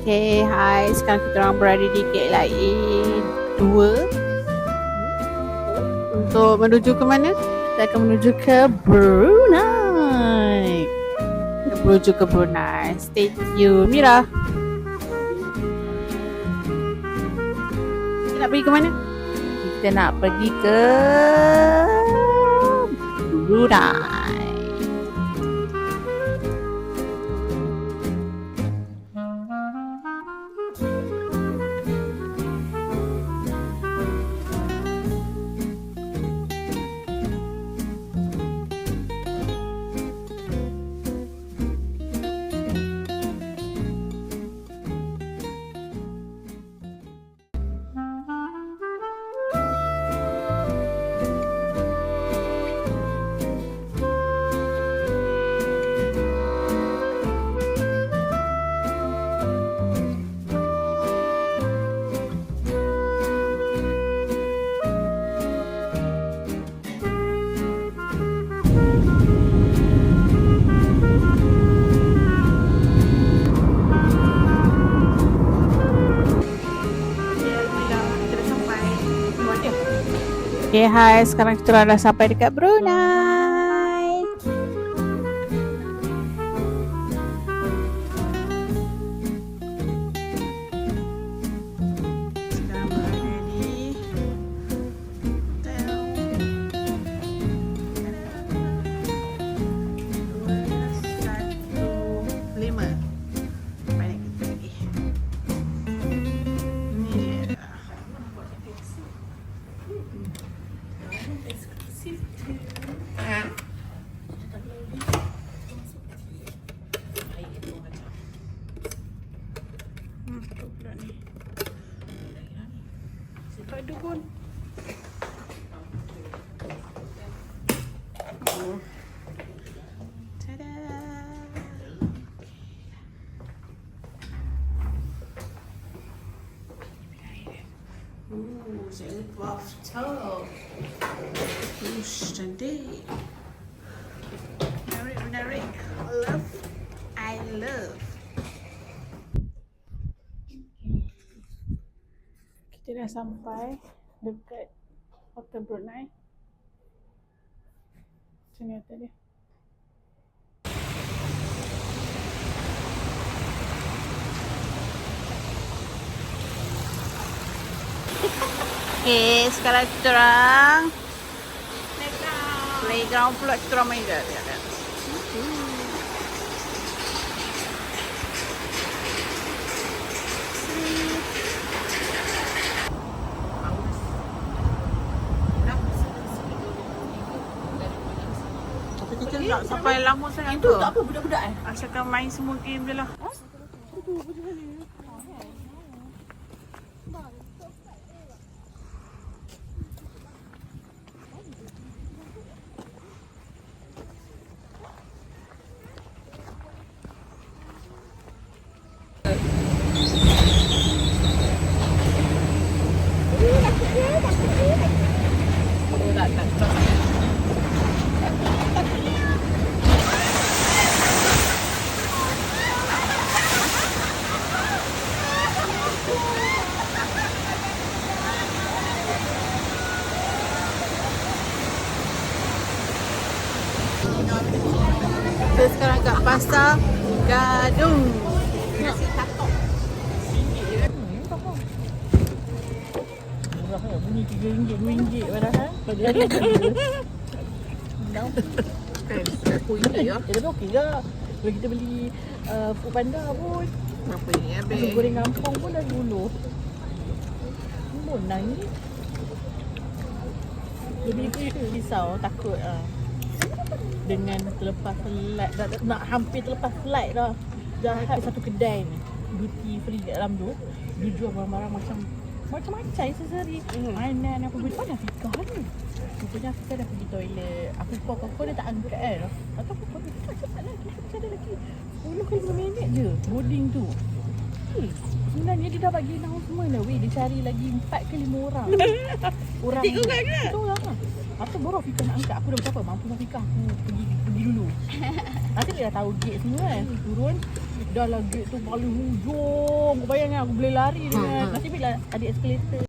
Okay, hai. Sekarang kita orang berada di KLIA 2 untuk menuju ke mana? Kita akan menuju ke Brunei. Kita menuju ke Brunei. Stay tuned. Mira. Kita nak pergi ke mana? Kita nak pergi ke Brunei. Okay, hai. Sekarang kita dah sampai dekat Brunei. Sekarang berada di hotel 215. Banyak kita pergi. Ini dia. Ada pun. Tada. Saya bathtub. Cantik. Menarik. I love. Kita dah sampai dekat Hotel Brunei. Sini atas dia. Okay, sekarang kita orang playground pula kita orang main dah. Kita tak sampai lama sangat Itu tak apa budak-budak asalkan main semua game je lah. Kita sekarang kat Pasar Gadung. Bunyi RM3, RM2 padahal. Padahal dia RM10 ya. Dia dah okey ke? Kalau kita beli Food Panda pun Berapa ni habis? nasi goreng kampung pun dah RM10. Monang ni. Lebih risau, takut dengan terlepas flight, nak hampir terlepas flight dah. Dah satu kedai ni, duty free kat dalam tu. Dia jual barang-barang macam-macam seseri. Mainan apa benda. Mana Fika ni? Rupanya Fika dah pergi toilet. Aku call dia tak angkat kan. Atau aku call dia cepat lah. Kita ada lagi 10 ke 5 minit je boarding tu. Sebenarnya dia dah bagi tahu semua dah. Weh, dia cari lagi 4 ke 5 orang. Orang 3 orang ke? 1 orang lah. Lepas tu baru Fika nak angkat. Aku dah bercakap mampu lah Fika, aku pergi dulu. Nanti dia dah tahu gate semua kan. Turun, dah lah gate tu paling hujung. Kau bayangkan aku boleh lari dengan. Nanti bila ada escalator